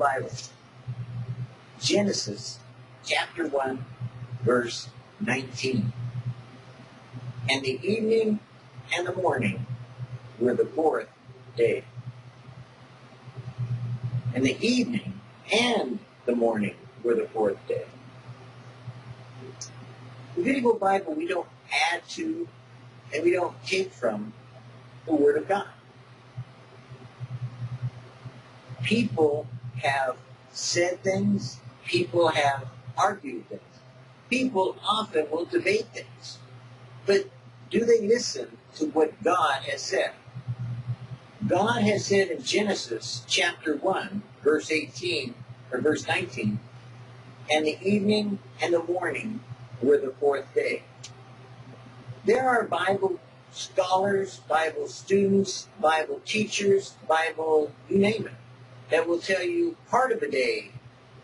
Bible. Genesis chapter 1, verse 19. And the evening and the morning were the fourth day. And the evening and the morning were the fourth day. The VidDevoBible, we don't add to and we don't take from the Word of God. People have said things. People have argued things. People often will debate things. But do they listen to what God has said? God has said in Genesis chapter 1, verse 18, or verse 19, and the evening and the morning were the fourth day. There are Bible scholars, Bible students, Bible teachers, Bible, you name it, that will tell you part of a day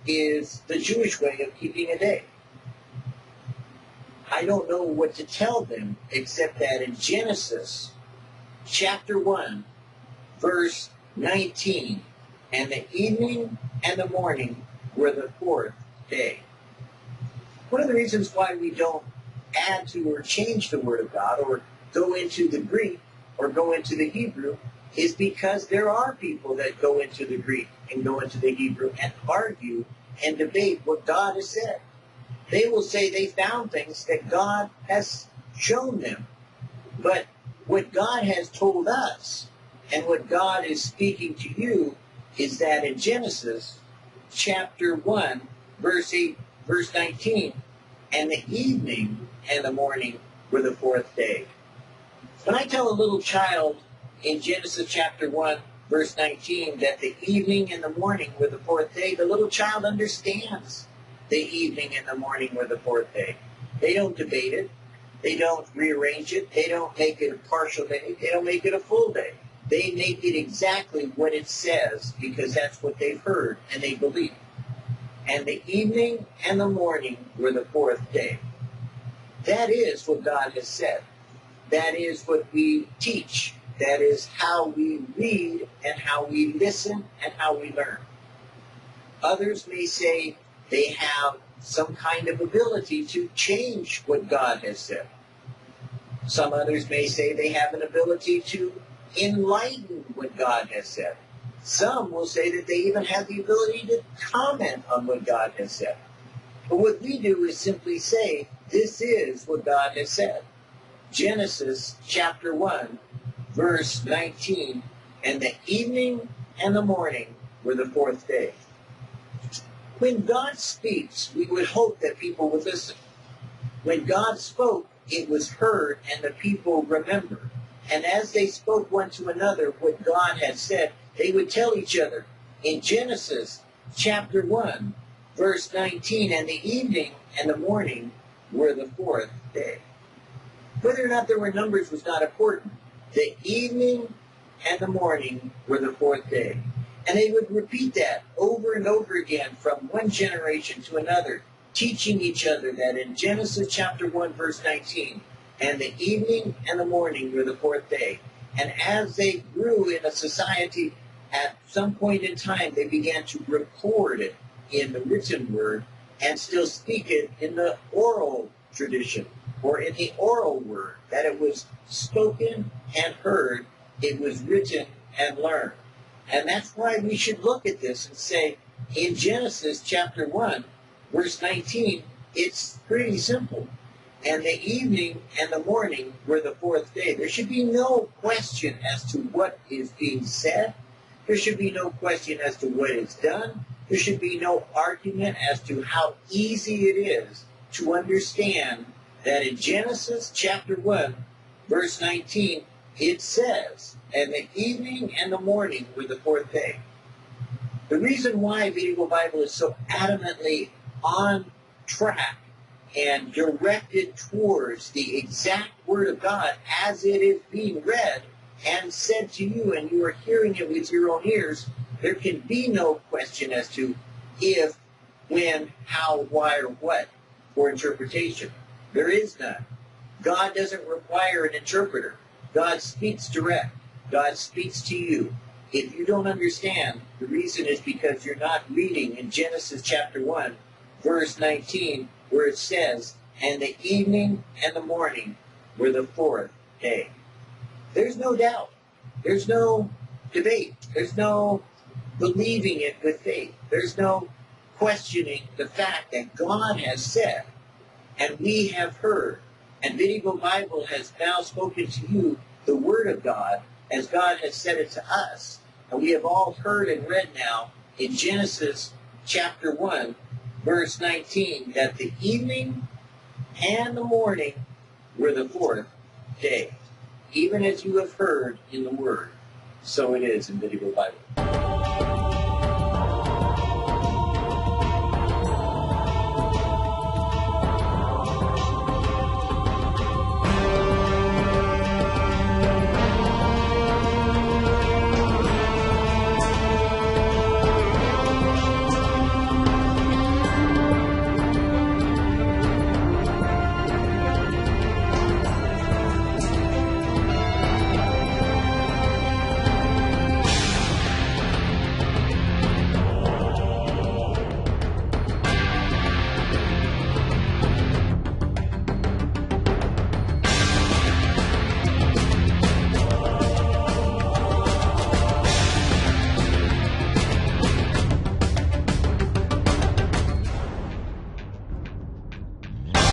is the Jewish way of keeping a day. I don't know what to tell them except that in Genesis chapter 1, verse 19, and the evening and the morning were the fourth day. One of the reasons why we don't add to or change the Word of God or go into the Greek or go into the Hebrew is because there are people that go into the Greek and go into the Hebrew and argue and debate what God has said. They will say they found things that God has shown them. But what God has told us and what God is speaking to you is that in Genesis chapter 1, verse 8, verse 19, and the evening and the morning were the fourth day. When I tell a little child in Genesis chapter 1, verse 19, that the evening and the morning were the fourth day, the little child understands the evening and the morning were the fourth day. They don't debate it. They don't rearrange it. They don't make it a partial day. They don't make it a full day. They make it exactly what it says because that's what they've heard and they believe. And the evening and the morning were the fourth day. That is what God has said. That is what we teach. That is how we read and how we listen and how we learn. Others may say they have some kind of ability to change what God has said. Some others may say they have an ability to enlighten what God has said. Some will say that they even have the ability to comment on what God has said. But what we do is simply say, this is what God has said. Genesis chapter 1, verse 19, and the evening and the morning were the fourth day. When God speaks, we would hope that people would listen. When God spoke, it was heard and the people remembered. And as they spoke one to another what God had said, they would tell each other. In Genesis chapter 1, verse 19, and the evening and the morning were the fourth day. Whether or not there were numbers was not important. The evening and the morning were the fourth day. And they would repeat that over and over again from one generation to another, teaching each other that in Genesis chapter 1, verse 19, and the evening and the morning were the fourth day. And as they grew in a society, at some point in time, they began to record it in the written word and still speak it in the oral tradition or in the oral word, that it was spoken and heard, it was written and learned. And that's why we should look at this and say, in Genesis chapter 1, verse 19, it's pretty simple. And the evening and the morning were the fourth day. There should be no question as to what is being said. There should be no question as to what is done. There should be no argument as to how easy it is to understand that in Genesis chapter 1, verse 19, it says, and the evening and the morning were the fourth day. The reason why VidDevoBible is so adamantly on track and directed towards the exact Word of God as it is being read and said to you, and you are hearing it with your own ears, there can be no question as to if, when, how, why, or what for interpretation. There is none. God doesn't require an interpreter. God speaks direct. God speaks to you. if you don't understand, the reason is because you're not reading in Genesis chapter 1, verse 19, where it says, and the evening and the morning were the fourth day. There's no doubt. There's no debate. There's no believing it with faith. There's no questioning the fact that God has said, and we have heard, and VidDevoBible has now spoken to you the Word of God as God has said it to us. And we have all heard and read now in Genesis chapter 1, verse 19, that the evening and the morning were the fourth day. Even as you have heard in the Word, so it is in VidDevoBible.